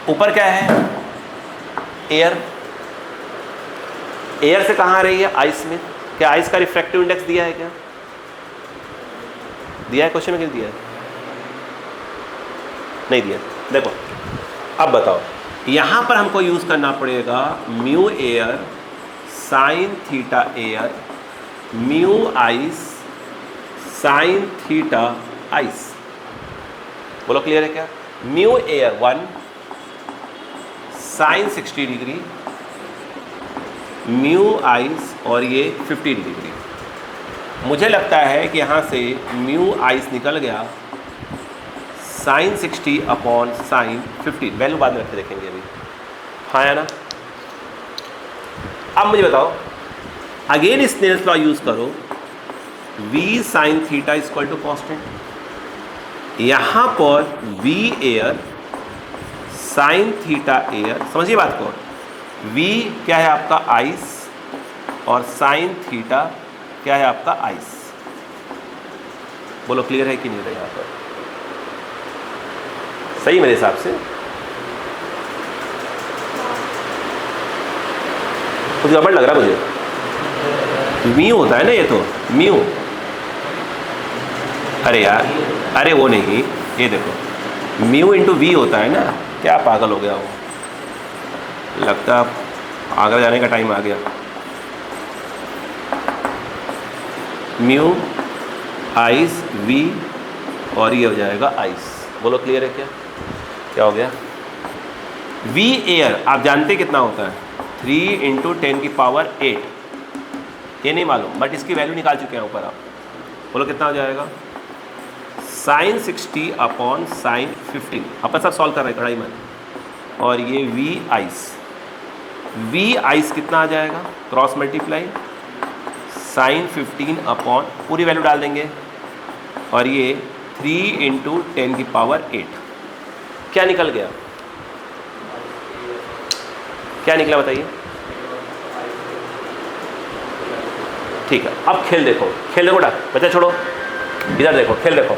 ऊपर क्या है, एयर, एयर से कहाँ आ रही है, आइस में। क्या आइस का रिफ्रैक्टिव इंडेक्स दिया है क्या, दिया है क्वेश्चन में, किस दिया है, नहीं दिया। देखो अब बताओ, यहां पर हमको यूज करना पड़ेगा mu air sine theta air, mu ice sine theta ice. बोलो क्लियर है क्या। Mu air 1 sine 60 degree, mu ice और ये 15 डिग्री। मुझे लगता है कि यहाँ से म्यू आइस निकल गया साइन 60 अपॉन साइन 15, वैल्यू बाद में रखे देखेंगे अभी, हाँ या ना। अब मुझे बताओ, अगेन स्नेल्स लॉ यूज करो, v sine theta equal to constant. यहाँ पर v air sine theta air, समझिए बात को, v क्या है आपका आइस और साइन थीटा क्या है आपका आइस। बोलो क्लियर है कि नहीं रहा यहाँ पर। सही मेरे हिसाब से, कुछ गड़बड़ लग रहा है मुझे। म्यू होता है ना ये तो, म्यू, अरे यार, अरे वो नहीं, ये देखो म्यू इंटू वी होता है ना। क्या पागल हो गया वो, लगता आगरा जाने का टाइम आ गया। म्यू आइस वी और ये हो जाएगा आइस। बोलो क्लियर है क्या, क्या हो गया? वी एयर आप जानते कितना होता है, 3 इंटू 10 की पावर 8, ये नहीं मालूम बट इसकी वैल्यू निकाल चुके हैं ऊपर आप। बोलो कितना हो जाएगा? साइन 60 अपॉन साइन 15, अपन सब सॉल्व कर रहे हैं कढ़ाई में। और ये वी आइस, वी आइस कितना आ जाएगा? क्रॉस मल्टीप्लाई साइन 15 अपॉन पूरी वैल्यू डाल देंगे और ये 3 इंटू 10 की पावर 8। क्या निकल गया, क्या निकला बताइए? ठीक है, अब खेल देखो, खेल देखो बेटा, बच्चा छोड़ो, इधर देखो, खेल देखो।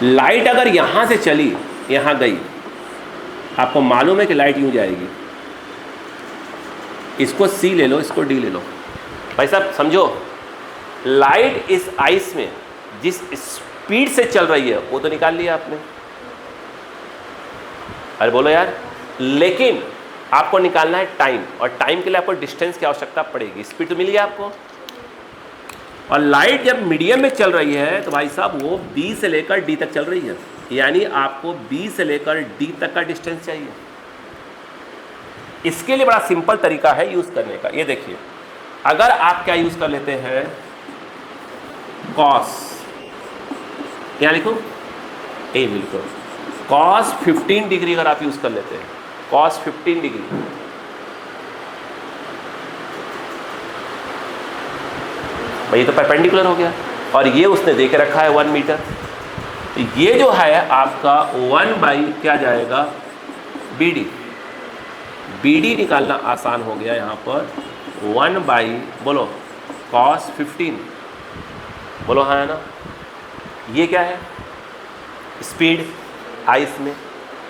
लाइट अगर यहाँ से चली यहाँ गई, आपको मालूम है कि लाइट यूँ जाएगी। इसको सी ले लो, इसको डी ले लो। भाई साहब समझो, लाइट इस आइस में जिस स्पीड से चल रही है वो तो निकाल लिया आपने, अरे बोलो यार। लेकिन आपको निकालना है टाइम, और टाइम के लिए आपको डिस्टेंस की आवश्यकता पड़ेगी। स्पीड तो मिल गया आपको, और लाइट जब मीडियम में चल रही है तो भाई साहब वो बी से लेकर डी तक चल रही है, यानी आपको बी से लेकर डी तक का डिस्टेंस चाहिए। इसके लिए बड़ा सिंपल तरीका है यूज करने का। ये देखिए, अगर आप क्या यूज कर लेते हैं, कॉस, यहाँ लिखो ए बिल्कुल, कॉस 15 डिग्री अगर आप यूज कर लेते हैं, कॉस 15 डिग्री, भाई ये तो परपेंडिकुलर हो गया, और ये उसने दे के रखा है 1 मीटर। ये जो है आपका 1 बाई क्या जाएगा, बी डी। बी डी निकालना आसान हो गया यहाँ पर, 1 बाई बोलो कॉस 15, बोलो हाँ है ना। ये क्या है, स्पीड आइस में,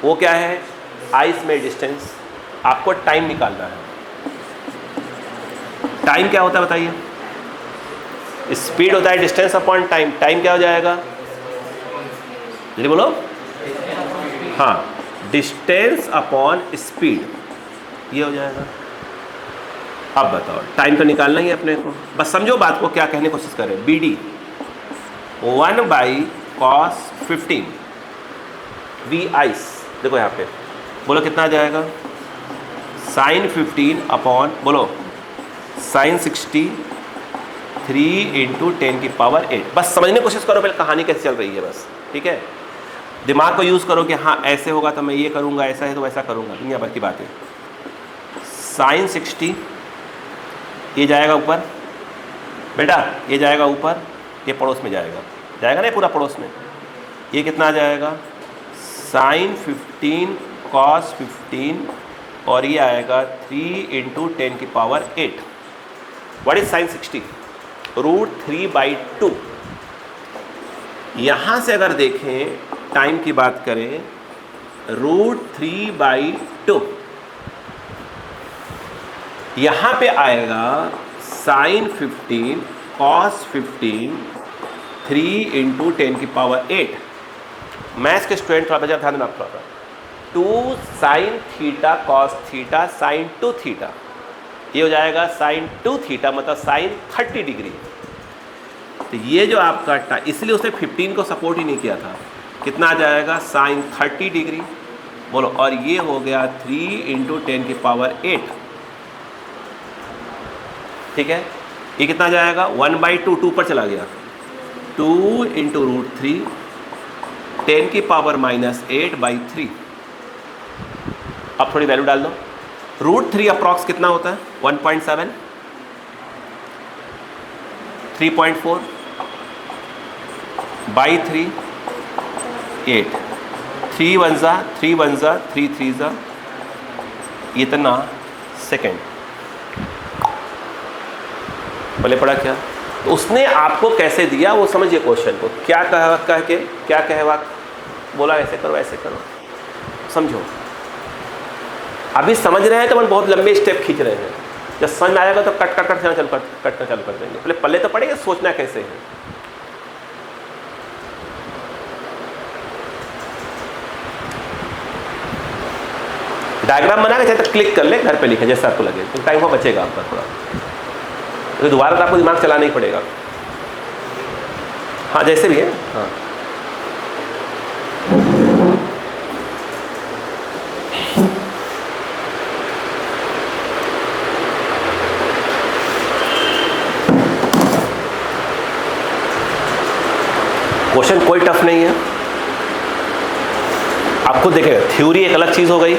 वो क्या है, आइस में डिस्टेंस। आपको टाइम निकालना है। टाइम क्या होता है बताइए? स्पीड होता है डिस्टेंस अपॉन टाइम। टाइम क्या हो जाएगा, जल्दी बोलो। हाँ, डिस्टेंस अपॉन स्पीड, ये हो जाएगा। अब बताओ, टाइम तो निकालना ही है अपने को, बस समझो बात को, क्या कहने की कोशिश करें। B D 1 by cos 15 V ice, देखो यहाँ पे, बोलो कितना आ जाएगा, साइन 15 अपॉन बोलो साइन 60, 3 इंटू 10 की पावर 8। बस समझने की कोशिश करो पहले कहानी कैसे चल रही है, बस ठीक है। दिमाग को यूज़ करो कि हाँ ऐसे होगा तो मैं ये करूँगा, ऐसा है तो वैसा करूँगा, दुनिया भर की बातें। साइन 60 ये जाएगा ऊपर बेटा, ये जाएगा ऊपर, ये पड़ोस में जाएगा, जाएगा ना पूरा पड़ोस में। ये कितना आ जाएगा, साइन 15 कॉस 15, और ये आएगा 3 इंटू 10 की पावर 8। What is sine 60? √3/2। यहाँ से अगर देखें, टाइम की बात करें, √3/2, यहाँ पे आएगा साइन 15 कॉस 15, 3 इंटू 10 की पावर 8। मैथ्स के स्टूडेंट थोड़ा बचा ध्यान देना थोड़ा सा। 2 sine theta cos theta sine 2 theta, ये हो जाएगा साइन 2 थीटा, मतलब साइन 30 डिग्री। तो ये जो आपका इसलिए उसने 15 को सपोर्ट ही नहीं किया था। कितना आ जाएगा, साइन 30 डिग्री, बोलो। और ये हो गया 3 इंटू 10 की पावर 8, ठीक है। ये कितना आ जाएगा, 1/2, 2 पर चला गया, 2 इंटू √3, 10 की पावर -8/3। अब थोड़ी वैल्यू डाल दो। √3 अप्रॉक्स कितना होता है, 1.7, 3.4 बाई 3, 8, 3 1 जा 3 1 जा 3 3 जा, इतना सेकेंड। बोले पड़ा क्या, तो उसने आपको कैसे दिया वो समझिए क्वेश्चन को। क्या कहा, कह के क्या कहे, बोला ऐसे करो ऐसे करो। समझो, अभी समझ रहे हैं तो हम बहुत लंबे स्टेप खींच रहे हैं, जब समझ में आएगा तो कटना चालू कर देंगे। पहले तो पड़ेगा सोचना कैसे है। डायग्राम बना के चाहे तो क्लिक कर ले, घर पे लिखे जैसे आपको लगे, तो टाइम वो बचेगा आपका थोड़ा, तो दोबारा तो आपको दिमाग चलाना ही पड़ेगा। हाँ जैसे भी है। हाँ क्वेश्चन कोई टफ नहीं है, आपको देखेगा। थ्योरी एक अलग चीज हो गई,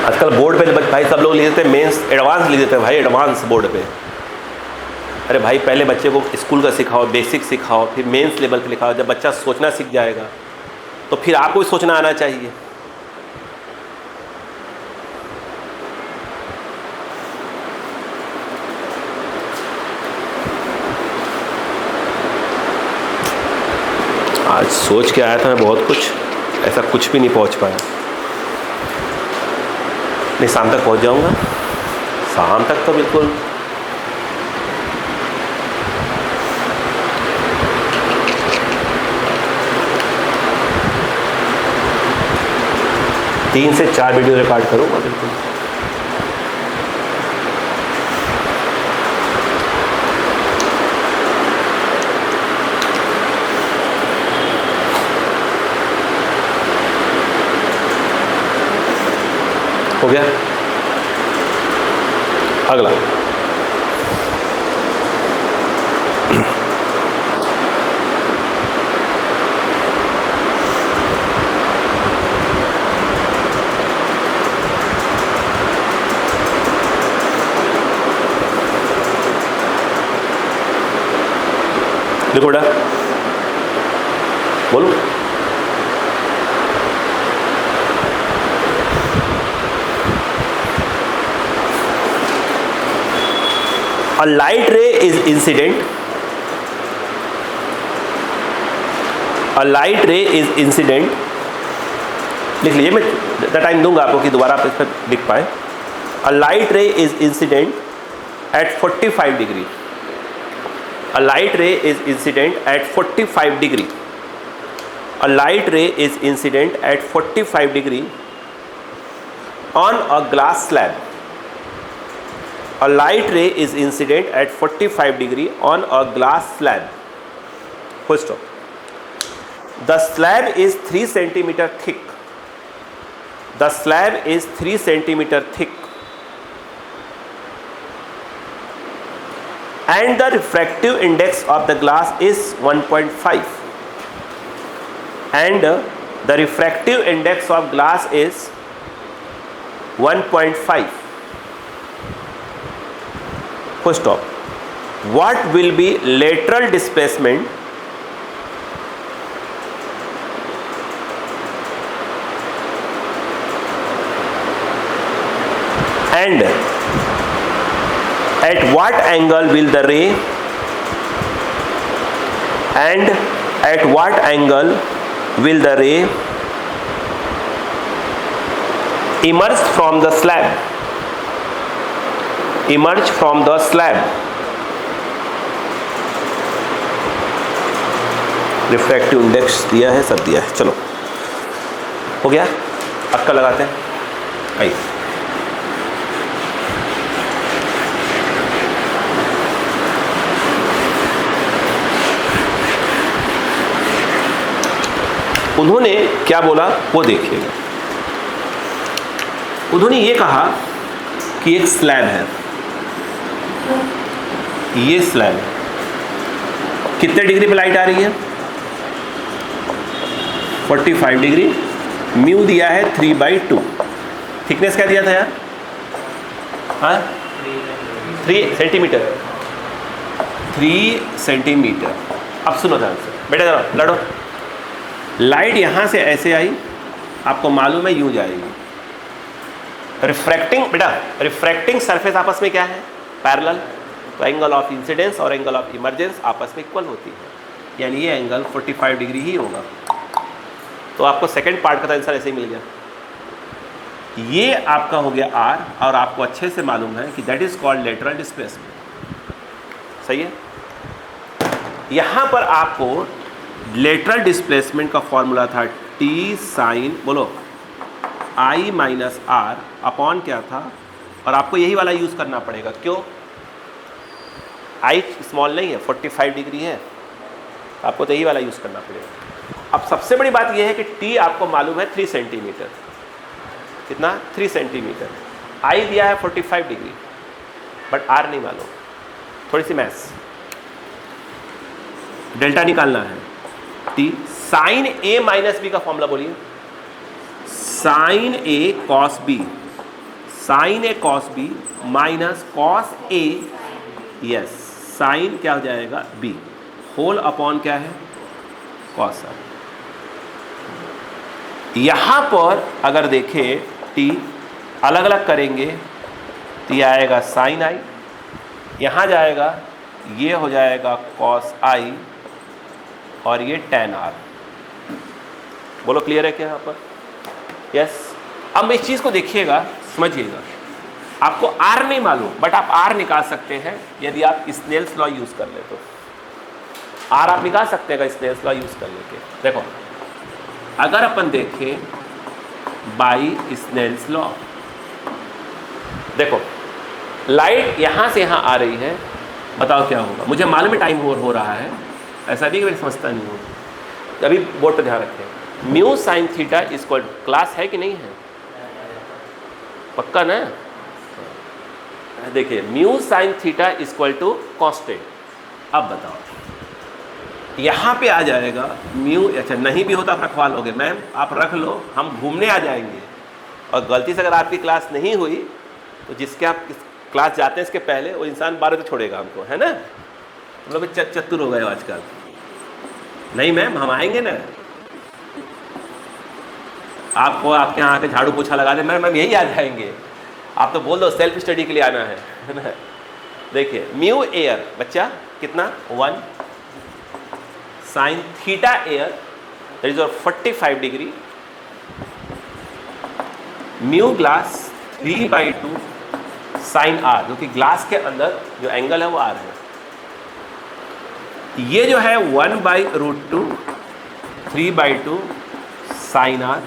आजकल बोर्ड पे भाई सब लोग लिख देते हैं मेंस एडवांस लिख देते हैं भाई, एडवांस बोर्ड पे। अरे भाई पहले बच्चे को स्कूल का सिखाओ, बेसिक सिखाओ, फिर मेंस लेवल पे लिखाओ। जब बच्चा सोचना सीख जाएगा तो फिर आपको भी सोचना आना चाहिए। आज सोच के आया था मैं बहुत कुछ, ऐसा कुछ भी नहीं पहुंच पाया। नहीं शाम तक पहुंच जाऊंगा, शाम तक तो बिल्कुल। तीन से 4 वीडियो रिकॉर्ड करूंगा बिल्कुल। हो गया। अगला देखो बेटा, बोलो। A light ray is incident. A light ray is incident. लिख लीजिए, मैं ज़्यादा टाइम दूंगा आपको कि दोबारा आप इस पर लिख पाए। A light ray is incident at 45 degree. A light ray is incident at 45 degree. A light ray is incident at 45 degree on a glass slab. A light ray is incident at 45 degree on a glass slab. Full stop. The slab is 3 centimeter thick. The slab is 3 centimeter thick. And the refractive index of the glass is 1.5. And the refractive index of glass is 1.5. Full stop. What will be lateral displacement and at what angle will the ray emerge from the slab? Emerge from the slab. Refractive index दिया है, सब दिया है। चलो हो गया, अक्का लगाते हैं। आइए, उन्होंने क्या बोला वो देखिएगा। उन्होंने ये कहा कि एक स्लैब है, ये स्लैब कितने डिग्री पे लाइट आ रही है? 45 डिग्री। म्यू दिया है 3/2। थिकनेस क्या दिया था यार? हाँ 3 सेंटीमीटर। 3 सेंटीमीटर। अब सुनो ध्यान से बेटा, जरा लड़ो। लाइट यहाँ से ऐसे आई, आपको मालूम है यूँ जाएगी। रिफ्रैक्टिंग बेटा, रिफ्रैक्टिंग सरफेस आपस में क्या है? पैरेलल। तो एंगल ऑफ इंसिडेंस और एंगल ऑफ इमरजेंस आपस में इक्वल होती है, यानी ये एंगल 45 डिग्री ही होगा। तो आपको सेकंड पार्ट का आंसर ऐसे ही मिल गया। ये आपका हो गया आर, और आपको अच्छे से मालूम है कि that is called lateral displacement. सही है। यहाँ पर आपको लेटरल डिस्प्लेसमेंट का फॉर्मूला था टी साइन, बोलो, आई माइनस आर अपॉन क्या था, और आपको यही वाला यूज़ करना पड़ेगा। क्यों? आई स्मॉल नहीं है, 45 डिग्री है, आपको तो यही वाला यूज़ करना पड़ेगा। अब सबसे बड़ी बात यह है कि टी आपको मालूम है 3 सेंटीमीटर, कितना? 3 सेंटीमीटर। आई दिया है 45 डिग्री, बट आर नहीं मालूम। थोड़ी सी मैथ्स, डेल्टा निकालना है। टी साइन ए माइनस बी का फॉर्मूला बोलिए। Sine A cos B, sine A cos B minus cos A, yes, sine क्या हो जाएगा? बी, होल अपॉन क्या है? Cos R. यहां पर अगर देखें टी अलग अलग करेंगे तो ये आएगा साइन आई, यहां जाएगा, ये हो जाएगा कॉस आई, और ये टेन आर। बोलो क्लियर है क्या यहाँ पर? यस। अब इस चीज़ को देखिएगा, समझिएगा। आपको आर नहीं मालूम, बट आप आर निकाल सकते हैं यदि आप स्नेल्स लॉ यूज़ कर ले तो। आर आप निकाल सकते हैं स्नेल्स लॉ यूज़ कर लेके। देखो, अगर अपन देखें बाई स्नेल्स लॉ, देखो लाइट यहाँ से यहाँ आ रही है, बताओ क्या होगा? मुझे मालूम है टाइम हो रहा है, ऐसा नहीं कि मैं समझता नहीं हूँ। अभी बोर्ड पर ध्यान रखें, mu sine theta equal, class है कि नहीं है? पक्का ना? देखिए, mu sine theta equal to constant. अब बताओ, यहाँ पे आ जाएगा म्यू, अच्छा नहीं भी होता आप रखवा लोगे, मैम आप रख लो, हम घूमने आ जाएंगे। और गलती से अगर आपकी क्लास नहीं हुई तो जिसके आप क्लास जाते हैं इसके पहले वो इंसान 12 तो छोड़ेगा हमको, है ना? हम लोग चतुर हो गए आजकल। नहीं मैम, हम आएंगे ना, आपको आपके यहाँ आके झाड़ू पोछा लगा दे, मैम यही आ जाएंगे। आप तो बोल दो सेल्फ स्टडी के लिए आना है ना? देखिए, म्यू एयर बच्चा कितना? 1 sine theta air that is 45 degree, mu glass 3/2 sine R, जो कि ग्लास के अंदर जो एंगल है वो आर है। ये जो है 1/√2 3/2 साइन आर,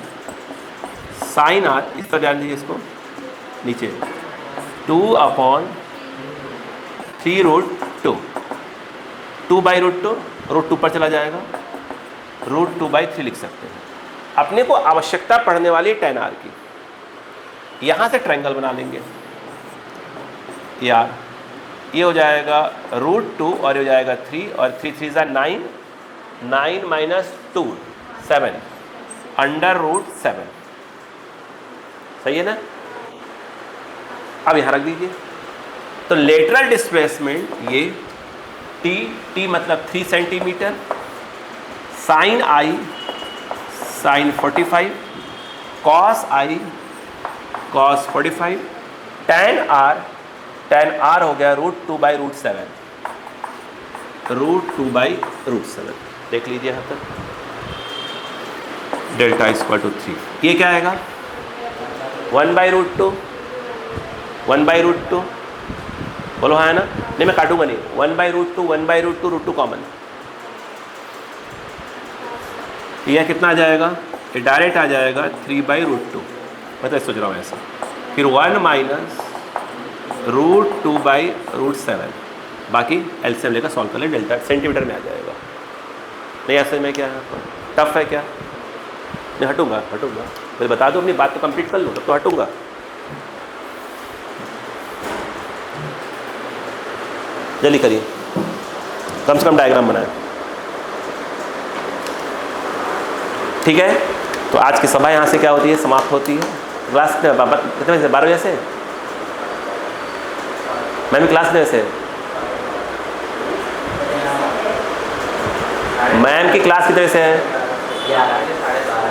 साइन आर, इस पर ध्यान दीजिए, इसको नीचे 2/3√2, 2/√2, √2 पर चला जाएगा, √2/3 लिख सकते हैं। अपने को आवश्यकता पड़ने वाली tan r की, यहाँ से ट्रायंगल बना लेंगे यार, ये हो जाएगा √2 और ये हो जाएगा 3, और 3 3 = 9, 9 - 2 7, √7। सही है ना? अब यहाँ रख दीजिए। तो लेटरल डिस्प्लेसमेंट ये टी मतलब 3 centimetre, sine I sine 45, cos I cos 45, tan R हो गया √2/√7, √2/√7। देख लीजिए यहाँ तक, डेल्टा इक्वल टू 3। ये क्या आएगा? 1/√2, 1/√2, बोलो हाँ है ना? नहीं मैं काटूंगा नहीं, 1/√2, 1/√2, √2 कॉमन। यह कितना आ जाएगा? ये डायरेक्ट आ जाएगा 3/√2, मैं तो सोच रहा हूँ ऐसा। फिर 1 - √2/√7, बाकी एलसीएम लेकर सॉल्व कर ले, डेल्टा सेंटीमीटर में आ जाएगा। नहीं ऐसे में क्या है, टफ है क्या? मैं हटूंगा, फिर बता दो, अपनी बात तो कंप्लीट कर लो, तब तो हटूंगा। जल्दी करिए, कम से कम डायग्राम बनाएं। ठीक है, तो आज की सभा यहाँ से क्या होती है? समाप्त होती है। क्लास कितने बजे से? 12 बजे से? मैम क्लास कितने से? मैम की क्लास कितने से है? 11 से 12:30।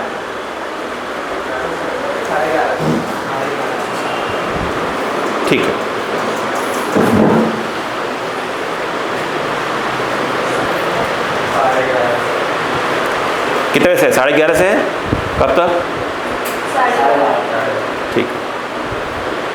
ठीक है। कितने से? 11:30 से कब तक? साढ़े ठीक।